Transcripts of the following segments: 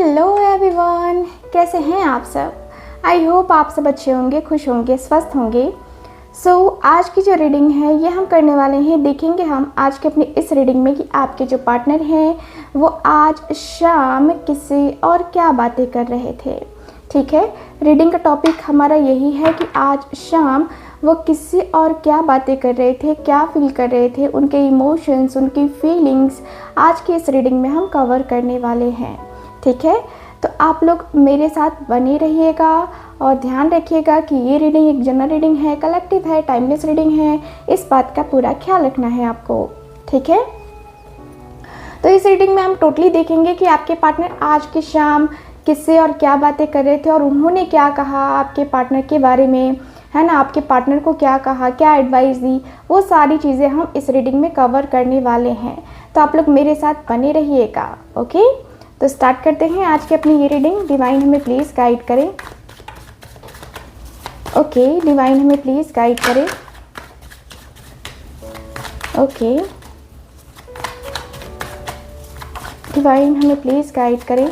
Hello everyone, कैसे हैं आप सब। आई होप आप सब अच्छे होंगे, खुश होंगे, स्वस्थ होंगे। आज की जो रीडिंग है ये हम करने वाले हैं। देखेंगे हम आज के अपनी इस रीडिंग में कि आपके जो पार्टनर हैं वो आज शाम किससे और क्या बातें कर रहे थे। ठीक है, रीडिंग का टॉपिक हमारा यही है कि आज शाम वो किससे और क्या बातें कर रहे थे, क्या फील कर रहे थे, उनके इमोशंस, उनकी फीलिंग्स आज की इस रीडिंग में हम कवर करने वाले हैं। ठीक है, तो आप लोग मेरे साथ बने रहिएगा और ध्यान रखिएगा कि ये रीडिंग एक जनरल रीडिंग है, कलेक्टिव है, टाइमलेस रीडिंग है। इस बात का पूरा ख्याल रखना है आपको। ठीक है, तो इस रीडिंग में हम टोटली देखेंगे कि आपके पार्टनर आज की शाम किससे और क्या बातें कर रहे थे और उन्होंने क्या कहा आपके पार्टनर के बारे में, है ना। आपके पार्टनर को क्या कहा, क्या एडवाइस दी, वो सारी चीज़ें हम इस रीडिंग में कवर करने वाले हैं। तो आप लोग मेरे साथ बने रहिएगा। ओके, तो स्टार्ट करते हैं आज की अपनी ये रीडिंग। डिवाइन हमें प्लीज़ गाइड करें। ओके, डिवाइन हमें प्लीज़ गाइड करें। ओके, डिवाइन हमें प्लीज़ गाइड करें।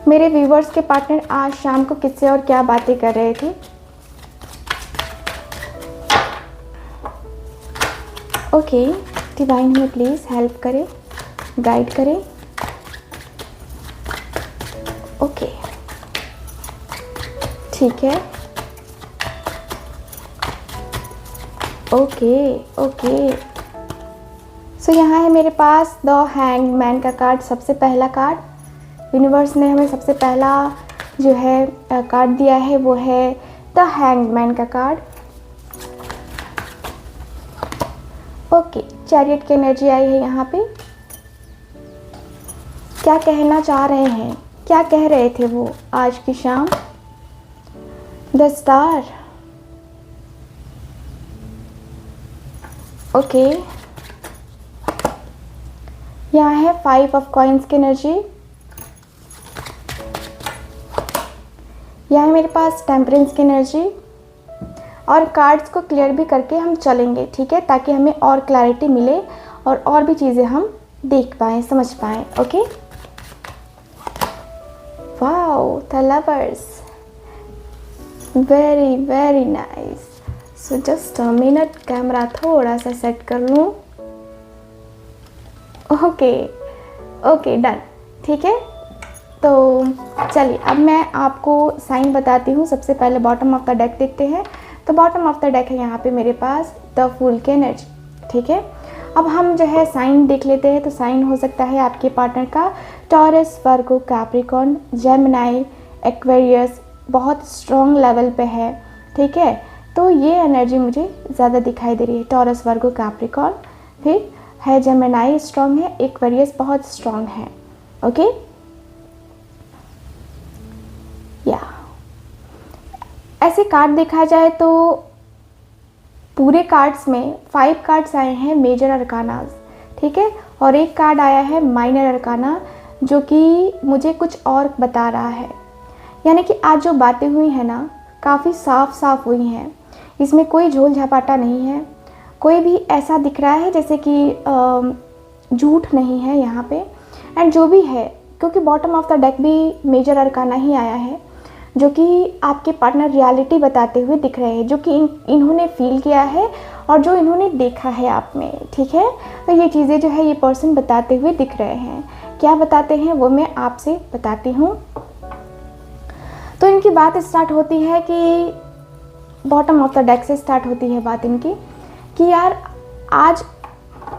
मेरे व्यूवर्स के पार्टनर आज शाम को किससे और क्या बातें कर रहे थे। ओके, डिवाइन हमें प्लीज़ हेल्प करें, गाइड करें। ओके, ठीक है। ओके ओके, यहाँ है मेरे पास द हैंग्ड मैन का कार्ड। सबसे पहला कार्ड यूनिवर्स ने हमें सबसे पहला जो है कार्ड दिया है वो है द हैंग्ड मैन का कार्ड। ओके, चैरियट की एनर्जी आई है यहाँ पे। क्या कहना चाह रहे हैं, क्या कह रहे थे वो आज की शाम। The star. ओके, यहाँ है 5 ऑफ कॉइन्स की एनर्जी। यहाँ है मेरे पास टेम्परेंस की एनर्जी। और कार्ड्स को क्लियर भी करके हम चलेंगे, ठीक है, ताकि हमें और क्लैरिटी मिले और भी चीज़ें हम देख पाएँ, समझ पाएँ। Okay, wow, the lovers, very very nice. So just a minute, camera थोड़ा सा सेट कर लूँ। Okay okay, done. ठीक है, तो चलिए अब मैं आपको साइन बताती हूँ। सबसे पहले बॉटम ऑफ द डेक देखते हैं। तो बॉटम ऑफ द डेक है यहाँ पे मेरे पास द फूल की एनर्जी। ठीक है, अब हम जो है साइन देख लेते हैं। तो साइन हो सकता है आपके पार्टनर का टॉरस, वर्गो, कैप्रिकॉर्न, जेमिनी, एक्वेरियस, बहुत स्ट्रॉन्ग लेवल पे है। ठीक है, तो ये एनर्जी मुझे ज़्यादा दिखाई दे रही है। टॉरस, वर्गो, कैप्रिकॉर्न, फिर है जेमिनी स्ट्रॉन्ग है, एक्वेरियस बहुत स्ट्रॉन्ग है। ओके, या ऐसे कार्ड देखा जाए तो पूरे कार्ड्स में 5 कार्ड्स आए हैं मेजर अरकानास। ठीक है, और एक कार्ड आया है माइनर अरकाना जो कि मुझे कुछ और बता रहा है। यानी कि आज जो बातें हुई हैं ना, काफ़ी साफ साफ हुई हैं। इसमें कोई झोल झपाटा नहीं है, कोई भी ऐसा दिख रहा है जैसे कि झूठ नहीं है यहाँ पे। एंड जो भी है, क्योंकि बॉटम ऑफ द डेक भी मेजर अरकाना ही आया है, जो कि आपके पार्टनर रियलिटी बताते हुए दिख रहे हैं, जो कि इन्होंने फील किया है और जो इन्होंने देखा है आप में। ठीक है, तो ये चीज़ें जो है ये पर्सन बताते हुए दिख रहे हैं। क्या बताते हैं वो मैं आपसे बताती हूँ। तो इनकी बात स्टार्ट होती है कि बॉटम ऑफ द डेक से स्टार्ट होती है बात इनकी कि यार आज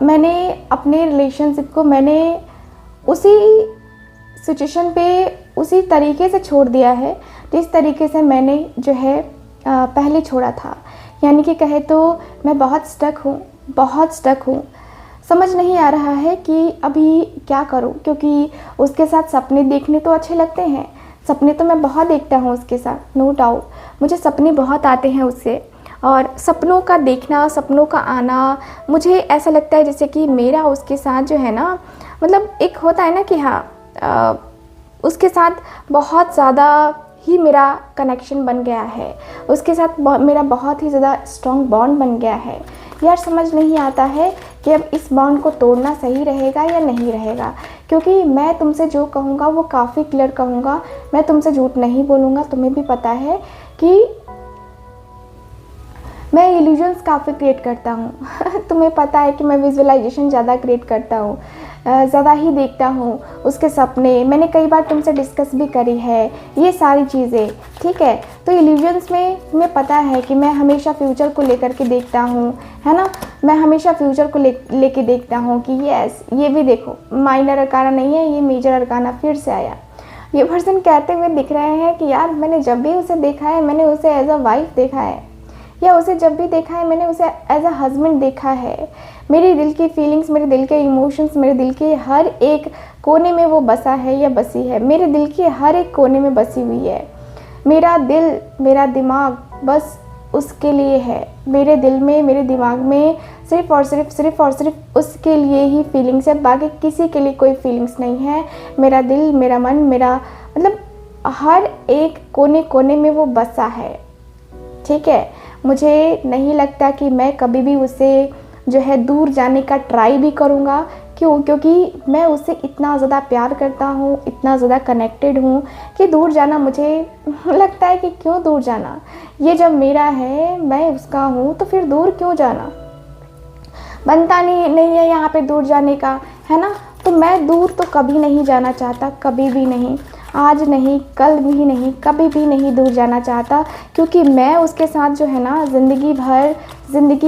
मैंने अपने रिलेशनशिप को मैंने उसी सिचुएशन पे उसी तरीके से छोड़ दिया है जिस तरीके से मैंने जो है पहले छोड़ा था। यानी कि कहे तो मैं बहुत स्टक हूँ, समझ नहीं आ रहा है कि अभी क्या करूँ। क्योंकि उसके साथ सपने देखने तो अच्छे लगते हैं, सपने तो मैं बहुत देखता हूँ उसके साथ, नो डाउट, मुझे सपने बहुत आते हैं उससे। और सपनों का देखना, सपनों का आना, मुझे ऐसा लगता है जैसे कि मेरा उसके साथ जो है ना, मतलब एक होता है ना कि हाँ उसके साथ बहुत ज़्यादा ही मेरा कनेक्शन बन गया है, उसके साथ मेरा बहुत ही ज़्यादा स्ट्रॉन्ग बॉन्ड बन गया है। यार समझ नहीं आता है कि अब इस बॉन्ड को तोड़ना सही रहेगा या नहीं रहेगा, क्योंकि मैं तुमसे जो कहूँगा वो काफ़ी क्लियर कहूँगा, मैं तुमसे झूठ नहीं बोलूँगा। तुम्हें भी पता है कि मैं इल्यूजन्स काफ़ी क्रिएट करता हूँ तुम्हें पता है कि मैं विजुअलाइजेशन ज़्यादा क्रिएट करता हूँ, ज़्यादा ही देखता हूँ उसके सपने। मैंने कई बार तुमसे डिस्कस भी करी है ये सारी चीज़ें, ठीक है। तो इल्यूजन्स में मैं पता है कि मैं हमेशा फ्यूचर को लेकर के देखता हूँ, है ना। मैं हमेशा फ्यूचर को लेके देखता हूँ कि यस ये भी देखो माइनर अरकाना नहीं है, ये मेजर अरकाना फिर से आया। ये पर्सन कहते हुए दिख रहे हैं कि यार मैंने जब भी उसे देखा है मैंने उसे एज अ वाइफ देखा है, या उसे जब भी देखा है मैंने उसे एज अ हस्बैंड देखा है। मेरे दिल की फीलिंग्स, मेरे दिल के इमोशंस, मेरे दिल के हर एक कोने में वो बसा है या बसी है, मेरे दिल के हर एक कोने में बसी हुई है। मेरा दिल, मेरा दिमाग बस उसके लिए है। मेरे दिल में, मेरे दिमाग में सिर्फ़ और सिर्फ उसके लिए ही फीलिंग्स है, बाकी किसी के लिए कोई फीलिंग्स नहीं है। मेरा दिल, मेरा मन, मेरा मतलब हर एक कोने कोने में वो बसा है, ठीक है। मुझे नहीं लगता कि मैं कभी भी उससे जो है दूर जाने का ट्राई भी करूँगा। क्यों? क्योंकि मैं उससे इतना ज़्यादा प्यार करता हूँ, इतना ज़्यादा कनेक्टेड हूँ कि दूर जाना मुझे लगता है कि क्यों दूर जाना, ये जब मेरा है, मैं उसका हूँ, तो फिर दूर क्यों जाना। बनता नहीं है यहाँ पे दूर जाने का, है ना। तो मैं दूर तो कभी नहीं जाना चाहता, कभी भी नहीं, आज नहीं, कल भी नहीं, कभी भी नहीं दूर जाना चाहता, क्योंकि मैं उसके साथ जो है ना ज़िंदगी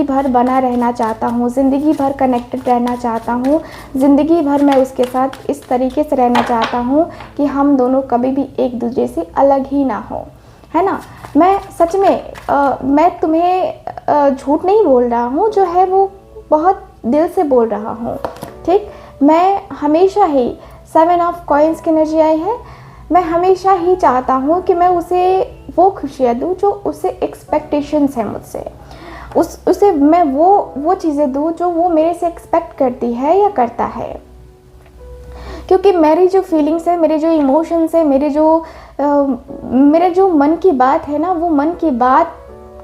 भर बना रहना चाहता हूँ, ज़िंदगी भर कनेक्टेड रहना चाहता हूँ, ज़िंदगी भर मैं उसके साथ इस तरीके से रहना चाहता हूँ कि हम दोनों कभी भी एक दूसरे से अलग ही ना हो, है ना। मैं सच में मैं तुम्हें झूठ नहीं बोल रहा हूँ, जो है वो बहुत दिल से बोल रहा हूँ, ठीक। मैं हमेशा ही 7 ऑफ कॉइन्स की एनर्जी आई है, मैं हमेशा ही चाहता हूँ कि मैं उसे वो खुशियाँ दूँ जो उसे एक्सपेक्टेशंस है मुझसे, उसे मैं वो चीज़ें दूँ जो वो मेरे से एक्सपेक्ट करती है या करता है। क्योंकि मेरी जो फीलिंग्स है, मेरे जो इमोशंस है, मेरे जो मन की बात है ना, वो मन की बात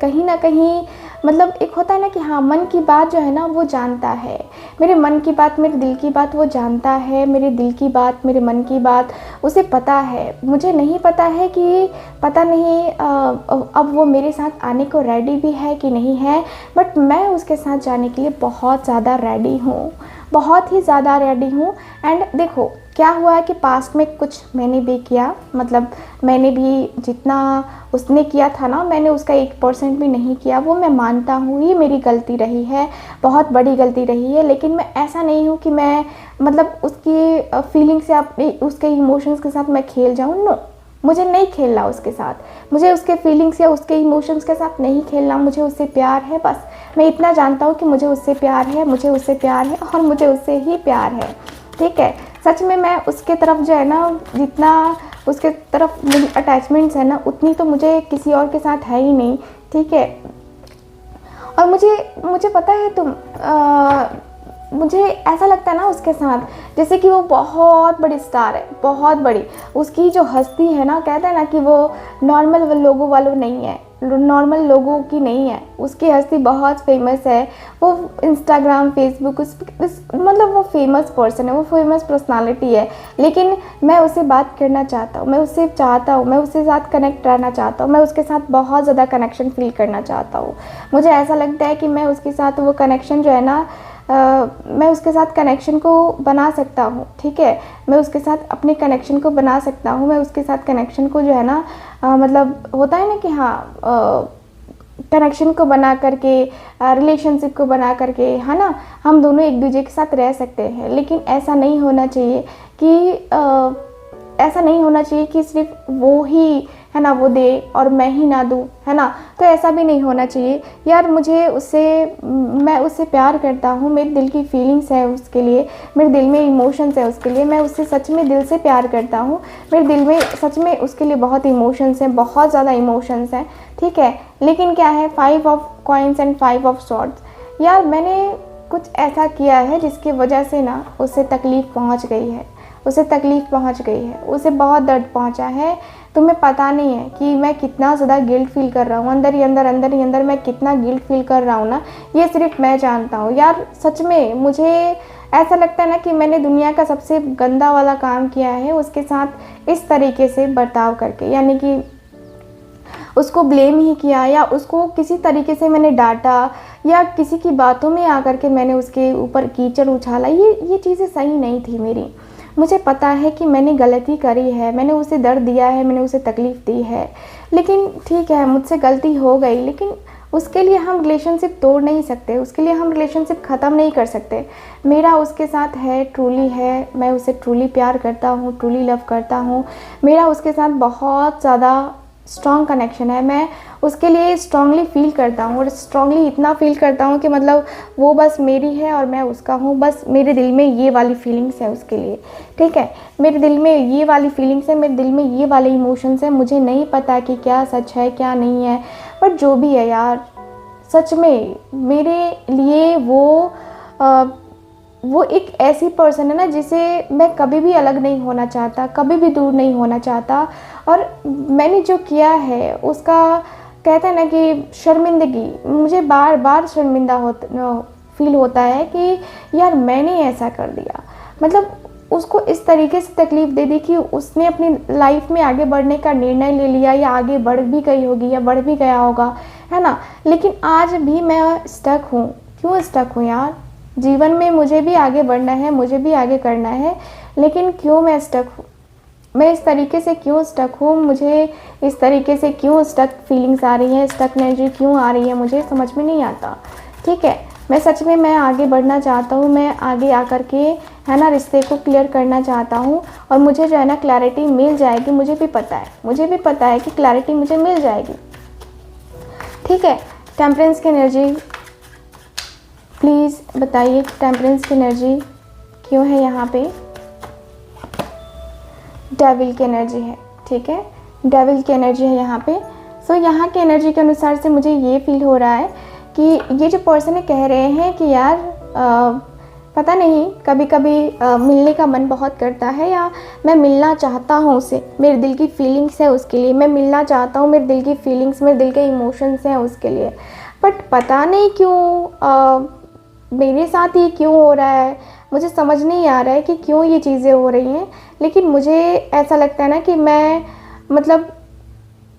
कहीं ना कहीं मतलब एक होता है ना कि हाँ मन की बात जो है ना वो जानता है, मेरे मन की बात, मेरे दिल की बात वो जानता है, मेरे दिल की बात, मेरे मन की बात उसे पता है। मुझे नहीं पता है कि पता नहीं अब वो मेरे साथ आने को रेडी भी है कि नहीं है, बट मैं उसके साथ जाने के लिए बहुत ज़्यादा रेडी हूँ, बहुत ही ज़्यादा रेडी हूँ। एंड देखो क्या हुआ है कि पास्ट में कुछ मैंने भी किया, मतलब मैंने भी जितना उसने किया था ना, मैंने उसका 1% भी नहीं किया, वो मैं मानता हूँ, ये मेरी गलती रही है, बहुत बड़ी गलती रही है। लेकिन मैं ऐसा नहीं हूँ कि मैं मतलब उसकी फीलिंग्स या उसके इमोशंस के साथ मैं खेल जाऊँ, नो, मुझे नहीं खेलना उसके साथ, मुझे उसके फीलिंग्स या उसके इमोशंस के साथ नहीं खेलना, मुझे उससे प्यार है। बस मैं इतना जानता हूँ कि मुझे उससे प्यार है, मुझे उससे प्यार है और मुझे उससे ही प्यार है, ठीक है। सच में मैं उसके तरफ जो है ना, जितना उसके तरफ मेरी अटैचमेंट्स है ना, उतनी तो मुझे किसी और के साथ है ही नहीं, ठीक है। और मुझे पता है मुझे ऐसा लगता है ना उसके साथ जैसे कि वो बहुत बड़ी स्टार है, बहुत बड़ी। उसकी जो हस्ती है ना, कहते हैं ना कि वो नॉर्मल लोगों वालों नहीं है, नॉर्मल लोगों की नहीं है, उसकी हस्ती बहुत फेमस है। वो इंस्टाग्राम, फेसबुक मतलब वो फेमस पर्सन है, वो फेमस पर्सनालिटी है। लेकिन मैं उससे बात करना चाहता हूँ, मैं उससे चाहता हूँ, मैं उसके साथ कनेक्ट रहना चाहता हूँ, मैं उसके साथ बहुत ज़्यादा कनेक्शन फील करना चाहता हूँ। मुझे ऐसा लगता है कि मैं उसके साथ वो कनेक्शन जो है ना, मैं उसके साथ कनेक्शन को बना सकता हूँ, ठीक है। मैं उसके साथ अपने कनेक्शन को बना सकता हूँ, मैं उसके साथ कनेक्शन को जो है ना मतलब होता है ना कि हाँ कनेक्शन को बना करके, रिलेशनशिप को बना करके, है ना, हम दोनों एक दूसरे के साथ रह सकते हैं। लेकिन ऐसा नहीं होना चाहिए कि सिर्फ वो ही है ना वो दे और मैं ही ना दूँ, है ना। तो ऐसा भी नहीं होना चाहिए यार। मैं उससे प्यार करता हूँ, मेरे दिल की फीलिंग्स है उसके लिए, मेरे दिल में इमोशंस है उसके लिए, मैं उससे सच में दिल से प्यार करता हूँ। मेरे दिल में सच में उसके लिए बहुत इमोशंस हैं, बहुत ज़्यादा इमोशंस हैं, ठीक है। लेकिन क्या है, 5 of coins and 5 of swords. यार मैंने कुछ ऐसा किया है जिसकी वजह से ना उसे तकलीफ़ पहुँच गई है, उसे बहुत दर्द पहुंचा है। तुम्हें पता नहीं है कि मैं कितना ज़्यादा गिल्ट फील कर रहा हूँ, अंदर ही अंदर मैं कितना गिल्ट फील कर रहा हूँ ना, ये सिर्फ मैं जानता हूँ यार। सच में मुझे ऐसा लगता है ना कि मैंने दुनिया का सबसे गंदा वाला काम किया है उसके साथ इस तरीके से बर्ताव करके, यानी कि उसको ब्लेम ही किया या उसको किसी तरीके से मैंने डांटा या किसी की बातों में आकर के मैंने उसके ऊपर कीचड़ उछाला। ये चीज़ें सही नहीं थी मेरी। मुझे पता है कि मैंने गलती करी है, मैंने उसे दर्द दिया है, मैंने उसे तकलीफ़ दी है, लेकिन ठीक है मुझसे गलती हो गई, लेकिन उसके लिए हम रिलेशनशिप तोड़ नहीं सकते, उसके लिए हम रिलेशनशिप ख़त्म नहीं कर सकते। मेरा उसके साथ है, ट्रूली है, मैं उसे ट्रूली प्यार करता हूँ, ट्रूली लव करता हूँ, मेरा उसके साथ बहुत ज़्यादा स्ट्रॉन्ग कनेक्शन है। मैं उसके लिए स्ट्रांगली फ़ील करता हूँ और स्ट्रांगली इतना फ़ील करता हूँ कि मतलब वो बस मेरी है और मैं उसका हूँ। बस मेरे दिल में ये वाली फीलिंग्स है उसके लिए, ठीक है, मेरे दिल में ये वाली फीलिंग्स है, मेरे दिल में ये वाले इमोशंस हैं। मुझे नहीं पता कि क्या सच है क्या नहीं है, पर जो भी है यार, सच में मेरे लिए वो एक ऐसी पर्सन है ना जिसे मैं कभी भी अलग नहीं होना चाहता, कभी भी दूर नहीं होना चाहता। और मैंने जो किया है उसका कहते हैं ना कि शर्मिंदगी, मुझे बार बार शर्मिंदा फील होता है कि यार मैंने ऐसा कर दिया, मतलब उसको इस तरीके से तकलीफ़ दे दी कि उसने अपनी लाइफ में आगे बढ़ने का निर्णय ले लिया या आगे बढ़ भी गई होगी या बढ़ भी गया होगा, है ना। लेकिन आज भी मैं स्टक हूँ। क्यों स्टक हूँ यार? जीवन में मुझे भी आगे बढ़ना है, मुझे भी आगे करना है, लेकिन क्यों मैं स्टक हूँ? मैं इस तरीके से क्यों स्टक हूँ? मुझे इस तरीके से क्यों स्टक फीलिंग्स आ रही हैं, स्टक एनर्जी क्यों आ रही है, मुझे समझ में नहीं आता। ठीक है, मैं सच में मैं आगे बढ़ना चाहता हूँ, मैं आगे आकर के है ना रिश्ते को क्लियर करना चाहता हूँ और मुझे जो है ना क्लैरिटी मिल जाएगी। मुझे भी पता है कि क्लैरिटी मुझे मिल जाएगी। ठीक है, टेम्परेंस की एनर्जी प्लीज़ बताइए, टेम्परेंस की एनर्जी क्यों है यहाँ पे? डेविल की एनर्जी है, ठीक है, डेविल की एनर्जी है यहाँ पे। सो यहाँ की एनर्जी के अनुसार से मुझे ये फील हो रहा है कि ये जो पर्सन है कह रहे हैं कि यार पता नहीं, कभी कभी मिलने का मन बहुत करता है या मैं मिलना चाहता हूँ उससे, मेरे दिल की फीलिंग्स है उसके लिए, मैं मिलना चाहता हूँ, मेरे दिल की फीलिंग्स, मेरे दिल के इमोशंस हैं उसके लिए, बट पता नहीं क्यों मेरे साथ ये क्यों हो रहा है, मुझे समझ नहीं आ रहा है कि क्यों ये चीज़ें हो रही हैं। लेकिन मुझे ऐसा लगता है ना कि मैं मतलब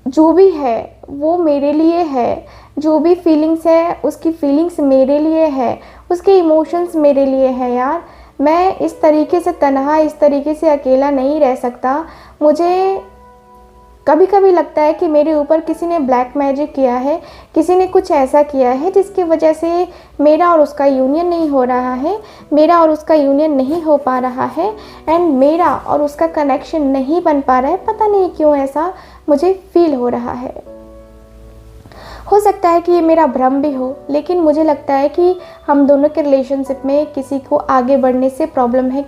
जो भी है वो मेरे लिए है, जो भी फीलिंग्स है उसकी फीलिंग्स मेरे लिए है, उसके इमोशंस मेरे लिए है यार। मैं इस तरीके से तन्हा, इस तरीके से अकेला नहीं रह सकता। मुझे कभी कभी लगता है कि मेरे ऊपर किसी ने ब्लैक मैजिक किया है, किसी ने कुछ ऐसा किया है जिसकी वजह से मेरा और उसका यूनियन नहीं हो रहा है, मेरा और उसका यूनियन नहीं हो पा रहा है एंड मेरा और उसका कनेक्शन नहीं बन पा रहा है। पता नहीं क्यों ऐसा मुझे फील हो रहा है। हो सकता है कि ये मेरा भ्रम भी हो, लेकिन मुझे लगता है कि हम दोनों के रिलेशनशिप में किसी को आगे बढ़ने से प्रॉब्लम है,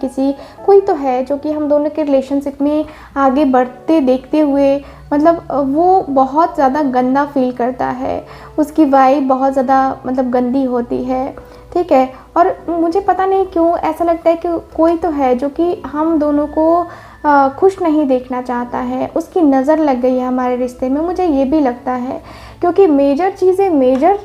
कोई तो है जो कि हम दोनों के रिलेशनशिप में आगे बढ़ते देखते हुए मतलब वो बहुत ज़्यादा गंदा फील करता है, उसकी वाइब बहुत ज़्यादा मतलब गंदी होती है। ठीक है, और मुझे पता नहीं क्यों ऐसा लगता है कि कोई तो है जो कि हम दोनों को खुश नहीं देखना चाहता है, उसकी नज़र लग गई है हमारे रिश्ते में। मुझे ये भी लगता है क्योंकि मेजर चीज़ें मेजर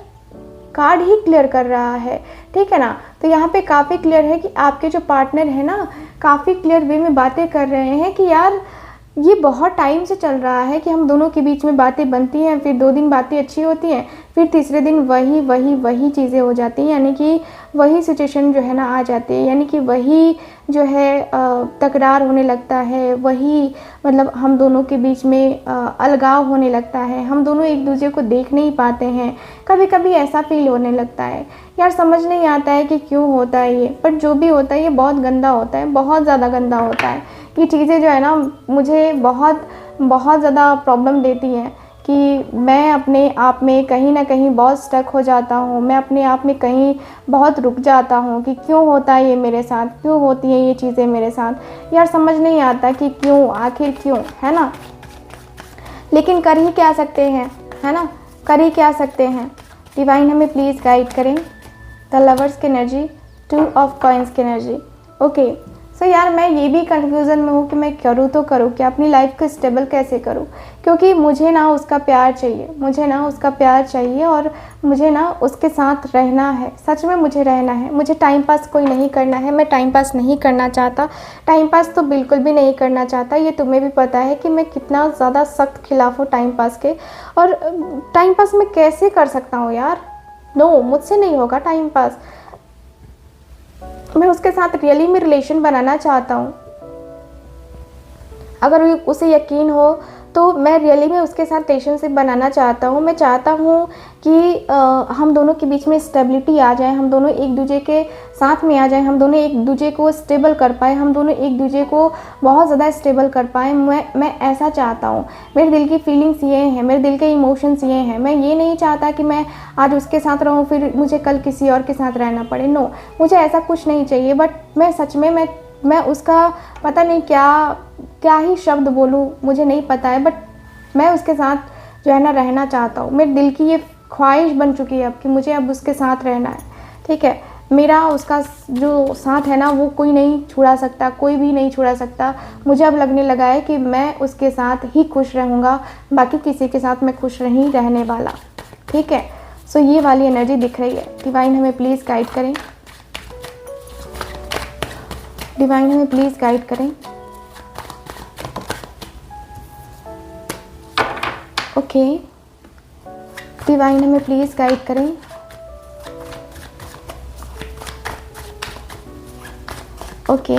कार्ड ही क्लियर कर रहा है, ठीक है ना। तो यहाँ पे काफ़ी क्लियर है कि आपके जो पार्टनर है ना काफ़ी क्लियर वे में बातें कर रहे हैं कि यार ये बहुत टाइम से चल रहा है कि हम दोनों के बीच में बातें बनती हैं, फिर 2 दिन बातें अच्छी होती हैं, फिर तीसरे दिन वही चीज़ें हो जाती हैं, यानी कि वही सिचुएशन जो है ना आ जाती है, यानी कि वही जो है तकरार होने लगता है, वही मतलब हम दोनों के बीच में अलगाव होने लगता है, हम दोनों एक दूसरे को देख नहीं पाते हैं। कभी कभी ऐसा फील होने लगता है यार, समझ नहीं आता है कि क्यों होता है ये, पर जो भी होता है ये बहुत गंदा होता है, बहुत ज़्यादा गंदा होता है। ये चीज़ें जो है ना मुझे बहुत ज़्यादा प्रॉब्लम देती हैं कि मैं अपने आप में कहीं ना कहीं बहुत स्टक हो जाता हूँ, मैं अपने आप में कहीं बहुत रुक जाता हूँ कि क्यों होता है ये मेरे साथ, क्यों होती हैं ये चीज़ें मेरे साथ। यार समझ नहीं आता कि क्यों, आखिर क्यों, है ना। लेकिन कर ही क्या सकते हैं, है ना, कर ही क्या सकते हैं। डिवाइन हमें प्लीज़ गाइड करें। द लवर्स की एनर्जी, 2 ऑफ कॉइन्स की एनर्जी। ओके, सो यार मैं ये भी कन्फ्यूज़न में हूँ कि मैं करूँ तो करूँ क्या, अपनी लाइफ को स्टेबल कैसे करूँ, क्योंकि मुझे ना उसका प्यार चाहिए, मुझे ना उसका प्यार चाहिए और मुझे ना उसके साथ रहना है, सच में मुझे रहना है। मुझे टाइम पास कोई नहीं करना है, मैं टाइम पास नहीं करना चाहता, टाइम पास तो बिल्कुल भी नहीं करना चाहता। ये तुम्हें भी पता है कि मैं कितना ज़्यादा सख्त खिलाफ हूँ टाइम पास के। और टाइम पास मैं कैसे कर सकता हूँ यार, नो मुझसे नहीं होगा टाइम पास। मैं उसके साथ रियली में रिलेशन बनाना चाहता हूँ। अगर उसे यकीन हो तो मैं रियली में उसके साथ रिलेशनशिप बनाना चाहता हूँ। मैं चाहता हूँ कि हम दोनों के बीच में स्टेबिलिटी आ जाए, हम दोनों एक दूसरे के साथ में आ जाए, हम दोनों एक दूसरे को स्टेबल कर पाए, हम दोनों एक दूसरे को बहुत ज़्यादा स्टेबल कर पाए। मैं ऐसा चाहता हूँ। मेरे दिल की फीलिंग्स ये हैं, मेरे दिल के इमोशंस ये हैं। मैं ये नहीं चाहता कि मैं आज उसके साथ रहूँ फिर मुझे कल किसी और के साथ रहना पड़े। नो, मुझे ऐसा कुछ नहीं चाहिए। बट मैं सच में मैं उसका पता नहीं क्या ही शब्द बोलूँ, मुझे नहीं पता है, बट मैं उसके साथ जो है ना रहना चाहता हूँ। मेरे दिल की ये ख्वाहिश बन चुकी है अब कि मुझे अब उसके साथ रहना है। ठीक है, मेरा उसका जो साथ है ना वो कोई नहीं छुड़ा सकता, कोई भी नहीं छुड़ा सकता। मुझे अब लगने लगा है कि मैं उसके साथ ही खुश रहूँगा, बाकी किसी के साथ मैं खुश नहीं रहने वाला। ठीक है, सो ये वाली एनर्जी दिख रही है। डिवाइन हमें प्लीज़ गाइड करें, डिवाइन हमें प्लीज़ गाइड करें। ओके, डिवाइन हमें प्लीज़ गाइड करें। ओके,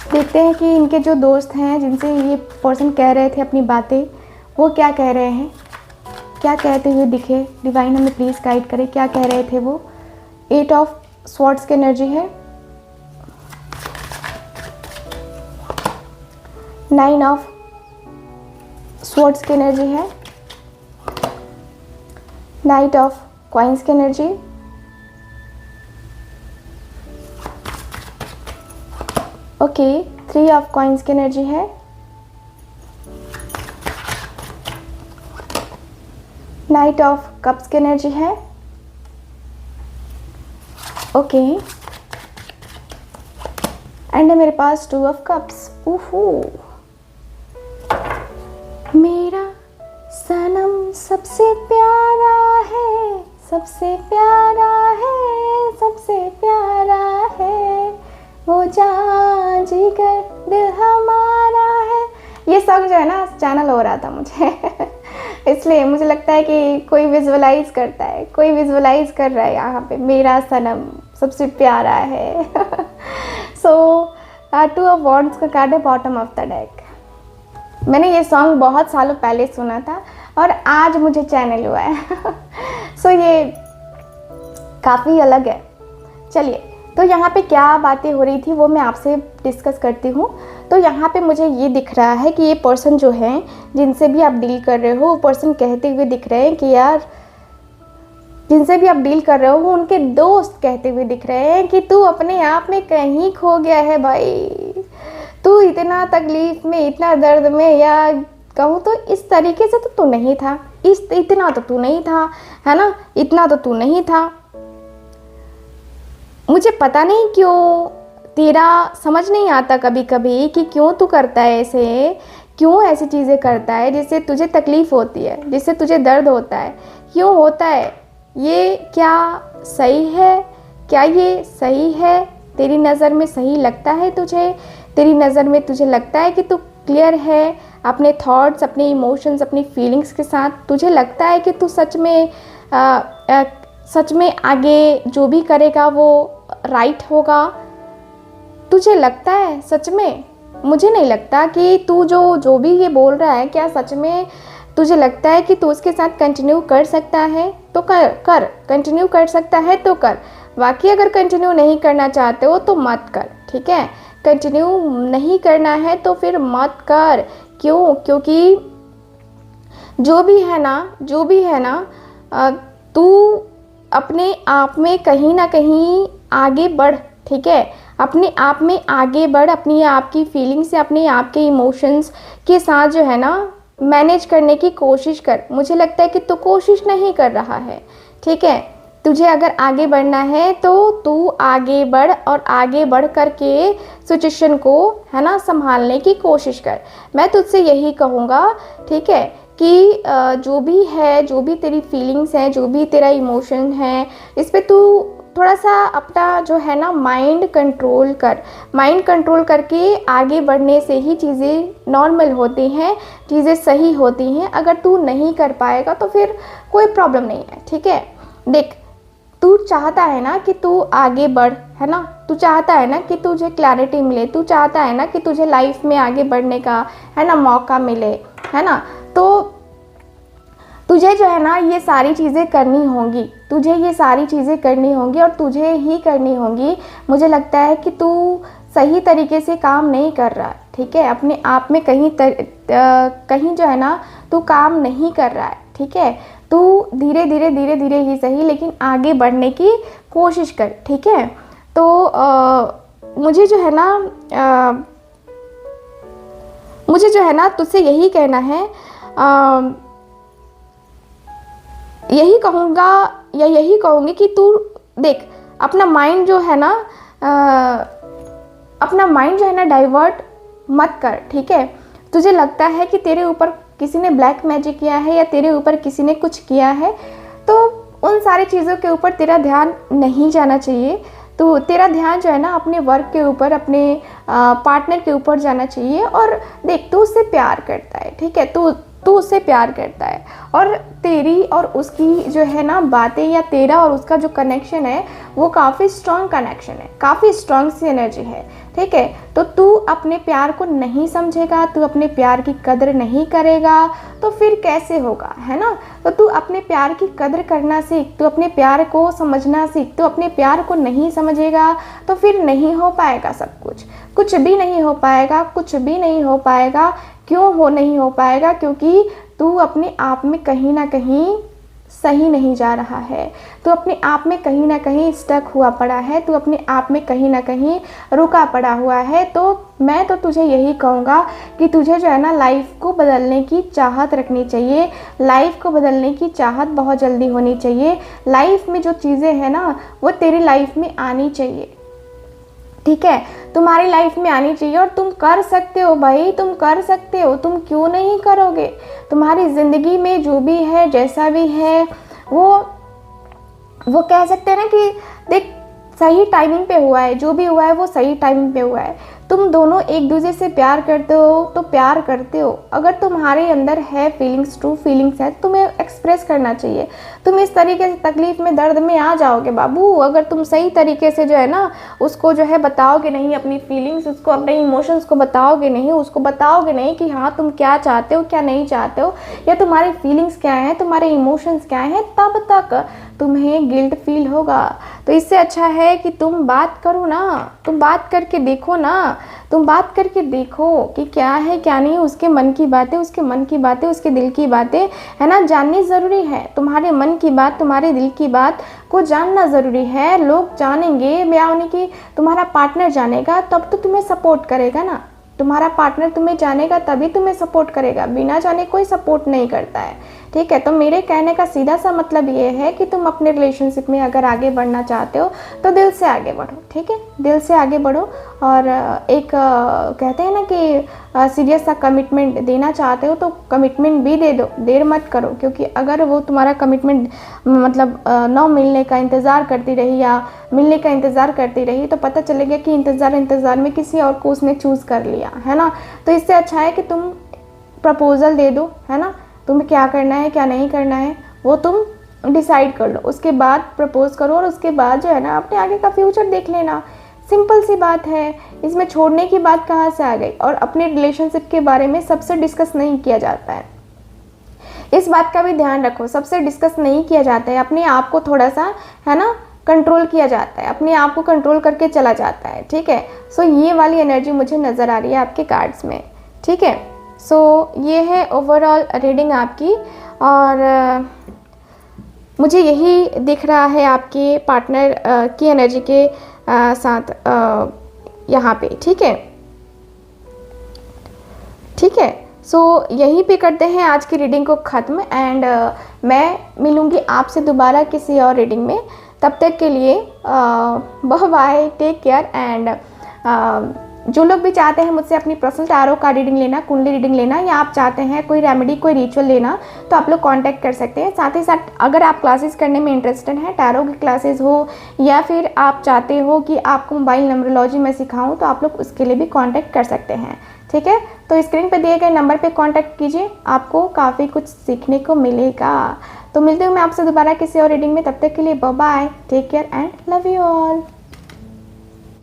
देखते हैं कि इनके जो दोस्त हैं जिनसे ये पर्सन कह रहे थे अपनी बातें, वो क्या कह रहे हैं, क्या कहते हुए दिखे। डिवाइन हमें प्लीज़ गाइड करें, क्या कह रहे थे वो। 8 ऑफ स्वॉर्ड्स की एनर्जी है, 9 ऑफ स्वॉर्ड्स की एनर्जी है, नाइट ऑफ कॉइन्स की एनर्जी, ओके 3 ऑफ कॉइन्स की एनर्जी है, नाइट ऑफ कप्स की एनर्जी है, ओके एंड मेरे पास 2 ऑफ कप्स। ओहो, मेरा सनम सबसे प्यारा है, सबसे प्यारा है, सबसे प्यारा है, वो जान जिगर दिल हमारा है। ये सॉन्ग जो है ना चैनल हो रहा था मुझे इसलिए मुझे लगता है कि कोई विजुअलाइज करता है, कोई विजुअलाइज कर रहा है यहाँ पे, मेरा सनम सबसे प्यारा है सो 2 ऑफ वॉन्ड्स का कार्ड है बॉटम ऑफ द डेक। मैंने ये सॉन्ग बहुत सालों पहले सुना था और आज मुझे चैनल हुआ है सो ये काफ़ी अलग है। चलिए, तो यहाँ पे क्या बातें हो रही थी वो मैं आपसे डिस्कस करती हूँ। तो यहाँ पे मुझे ये दिख रहा है कि ये पर्सन जो है जिनसे भी आप डील कर रहे हो, वो पर्सन कहते हुए दिख रहे हैं कि यार जिनसे भी आप डील कर रहे हो उनके दोस्त कहते हुए दिख रहे हैं कि तू अपने आप में कहीं खो गया है भाई, तू इतना तकलीफ में, इतना दर्द में, या कहूँ तो इस तरीके से तो तू नहीं था, इतना तो तू नहीं था, है ना, इतना तो तू नहीं था। मुझे पता नहीं क्यों तेरा समझ नहीं आता कभी कभी कि क्यों तू करता है ऐसे, क्यों ऐसी चीज़ें करता है जिससे तुझे तकलीफ़ होती है, जिससे तुझे दर्द होता है, क्यों होता है ये, क्या सही है, क्या ये सही है, तेरी नज़र में सही लगता है तुझे, तेरी नज़र में तुझे लगता है कि तू क्लियर है अपने थॉट्स, अपने इमोशंस, अपनी फीलिंग्स के साथ, तुझे लगता है कि तू सच में आगे जो भी करेगा वो राइट होगा, तुझे लगता है सच में। मुझे नहीं लगता कि तू जो भी ये बोल रहा है, क्या सच में तुझे लगता है कि तू उसके साथ कंटिन्यू कर सकता है तो कर कंटिन्यू कर सकता है तो कर, बाकी अगर कंटिन्यू नहीं करना चाहते हो तो मत कर। ठीक है, कंटिन्यू नहीं करना है तो फिर मत कर। क्यों? क्योंकि जो भी है ना तू अपने आप में कहीं ना कहीं आगे बढ़। ठीक है, अपने आप में आगे बढ़, अपनी आप की फीलिंग से, अपने आप के इमोशंस के साथ जो है ना मैनेज करने की कोशिश कर। मुझे लगता है कि तू कोशिश नहीं कर रहा है। ठीक है, तुझे अगर आगे बढ़ना है तो तू आगे बढ़ और आगे बढ़ कर के सिचुएशन को, है ना, संभालने की कोशिश कर। मैं तुझसे यही कहूँगा, ठीक है, कि जो भी है, जो भी तेरी फीलिंग्स हैं, जो भी तेरा इमोशन है, इस पे तू थोड़ा सा अपना जो है ना माइंड कंट्रोल कर। माइंड कंट्रोल करके आगे बढ़ने से ही चीज़ें नॉर्मल होती हैं, चीज़ें सही होती हैं। अगर तू नहीं कर पाएगा तो फिर कोई प्रॉब्लम नहीं है, ठीक है। देख, तू चाहता है ना कि तू आगे बढ़, है ना, तू चाहता है ना कि तुझे क्लैरिटी मिले, तू चाहता है ना कि तुझे लाइफ में आगे बढ़ने का, है ना, मौका मिले, है ना। तो तुझे जो है ना ये सारी चीज़ें करनी होंगी, तुझे ये सारी चीज़ें करनी होंगी और तुझे ही करनी होंगी। मुझे लगता है कि तू सही तरीके से काम नहीं कर रहा, ठीक है, अपने आप में कहीं जो है ना तू काम नहीं कर रहा है, ठीक है। तू धीरे धीरे ही सही, लेकिन आगे बढ़ने की कोशिश कर, ठीक है। तो मुझे जो है ना तुझसे यही कहना है, यही कहूँगा या यही कहूँगी कि तू देख, अपना माइंड जो है ना डाइवर्ट मत कर, ठीक है। तुझे लगता है कि तेरे ऊपर किसी ने ब्लैक मैजिक किया है या तेरे ऊपर किसी ने कुछ किया है, तो उन सारी चीज़ों के ऊपर तेरा ध्यान नहीं जाना चाहिए। तो तेरा ध्यान जो है ना अपने वर्क के ऊपर, अपने पार्टनर के ऊपर जाना चाहिए। और देख, तू उससे प्यार करता है, ठीक है, तू उससे प्यार करता है और तेरी और उसकी जो है ना बातें, या तेरा और उसका जो कनेक्शन है वो काफ़ी स्ट्रॉन्ग कनेक्शन है, काफ़ी स्ट्रॉन्ग सी एनर्जी है, ठीक है। तो तू अपने प्यार को नहीं समझेगा, तू अपने प्यार की कदर नहीं करेगा तो फिर कैसे होगा, है ना। तो तू अपने प्यार की कदर करना सीख, तू अपने प्यार को समझना सीख। तू अपने प्यार को नहीं समझेगा तो फिर नहीं हो पाएगा सब कुछ भी नहीं हो पाएगा, कुछ भी नहीं हो पाएगा। क्यों नहीं हो पाएगा? क्योंकि तू अपने आप में कहीं ना कहीं सही नहीं जा रहा है, तू अपने आप में कहीं ना कहीं स्टक हुआ पड़ा है, तू अपने आप में कहीं ना कहीं रुका पड़ा हुआ है। तो मैं तो तुझे यही कहूँगा कि तुझे जो है ना लाइफ को बदलने की चाहत रखनी चाहिए, लाइफ को बदलने की चाहत बहुत जल्दी होनी चाहिए। लाइफ में जो चीज़ें हैं ना वो तेरी लाइफ में आनी चाहिए, ठीक है, तुम्हारी लाइफ में आनी चाहिए। और तुम कर सकते हो भाई, तुम कर सकते हो, तुम क्यों नहीं करोगे। तुम्हारी ज़िंदगी में जो भी है, जैसा भी है, वो कह सकते हैं ना कि देख, सही टाइमिंग पे हुआ है, जो भी हुआ है वो सही टाइमिंग पे हुआ है। तुम दोनों एक दूसरे से प्यार करते हो तो प्यार करते हो, अगर तुम्हारे अंदर है फीलिंग्स, ट्रू फीलिंग्स है, तुम्हें एक्सप्रेस करना चाहिए। तुम इस तरीके से तकलीफ में, दर्द में आ जाओगे बाबू, अगर तुम सही तरीके से जो है ना उसको जो है बताओगे नहीं, अपनी फीलिंग्स, उसको अपने इमोशंस को बताओगे नहीं, उसको बताओगे नहीं कि हाँ तुम क्या चाहते हो, क्या नहीं चाहते हो, या तुम्हारी फीलिंग्स क्या हैं, तुम्हारे इमोशंस क्या हैं, तब तक तुम्हें गिल्ट फील होगा। तो इससे अच्छा है कि तुम बात करो ना, तुम बात करके देखो ना, तुम बात करके देखो कि क्या है क्या नहीं, उसके मन की बातें, उसके मन की बातें, उसके दिल की बातें, है ना, जाननी ज़रूरी है। तुम्हारे मन की बात, तुम्हारे दिल की बात को जानना ज़रूरी है। लोग जानेंगे या उन्हें कि तुम्हारा पार्टनर जानेगा तब तो तुम्हें सपोर्ट करेगा ना, तुम्हारा पार्टनर तुम्हें जानेगा तभी तुम्हें सपोर्ट करेगा, बिना जाने कोई सपोर्ट नहीं करता है, ठीक है। तो मेरे कहने का सीधा सा मतलब ये है कि तुम अपने रिलेशनशिप में अगर आगे बढ़ना चाहते हो तो दिल से आगे बढ़ो, ठीक है, दिल से आगे बढ़ो। और एक कहते हैं ना कि सीरियस सा कमिटमेंट देना चाहते हो तो कमिटमेंट भी दे दो, देर मत करो। क्योंकि अगर वो तुम्हारा कमिटमेंट मतलब न मिलने का इंतज़ार करती रही या मिलने का इंतज़ार करती रही तो पता चलेगा कि इंतज़ार में किसी और को उसने चूज़ कर लिया, है ना। तो इससे अच्छा है कि तुम प्रपोज़ल दे दो, है ना, तुम्हें क्या करना है क्या नहीं करना है वो तुम डिसाइड कर लो, उसके बाद प्रपोज करो और उसके बाद जो है ना अपने आगे का फ्यूचर देख लेना। सिंपल सी बात है, इसमें छोड़ने की बात कहाँ से आ गई। और अपने रिलेशनशिप के बारे में सबसे डिस्कस नहीं किया जाता है, इस बात का भी ध्यान रखो, सबसे डिस्कस नहीं किया जाता है। अपने आप को थोड़ा सा, है ना, कंट्रोल किया जाता है, अपने आप को कंट्रोल करके चला जाता है, ठीक है। सो ये वाली एनर्जी मुझे नज़र आ रही है आपके कार्ड्स में, ठीक है। सो ये है ओवरऑल रीडिंग आपकी, और मुझे यही दिख रहा है आपके पार्टनर की एनर्जी के साथ यहाँ पे, ठीक है, ठीक है। यहीं पे करते हैं आज की रीडिंग को ख़त्म। एंड मैं मिलूँगी आपसे दोबारा किसी और रीडिंग में। तब तक के लिए bye bye, take care. And जो लोग भी चाहते हैं मुझसे अपनी पर्सनल टैरो कार्ड रीडिंग लेना, कुंडली रीडिंग लेना, या आप चाहते हैं कोई रेमेडी, कोई रिचुअल लेना, तो आप लोग कांटेक्ट कर सकते हैं। साथ ही साथ अगर आप क्लासेस करने में इंटरेस्टेड हैं, टैरो की क्लासेस हो या फिर आप चाहते हो कि आपको मोबाइल न्यूमरोलॉजी में सिखाऊं, तो आप लोग उसके लिए भी कांटेक्ट कर सकते हैं। ठीक है, तो स्क्रीन पर दिए गए नंबर पर कांटेक्ट कीजिए, आपको काफ़ी कुछ सीखने को मिलेगा। तो मिलते हूँ मैं आपसे दोबारा किसी और रीडिंग में। तब तक के लिए bye bye, take care and love you all.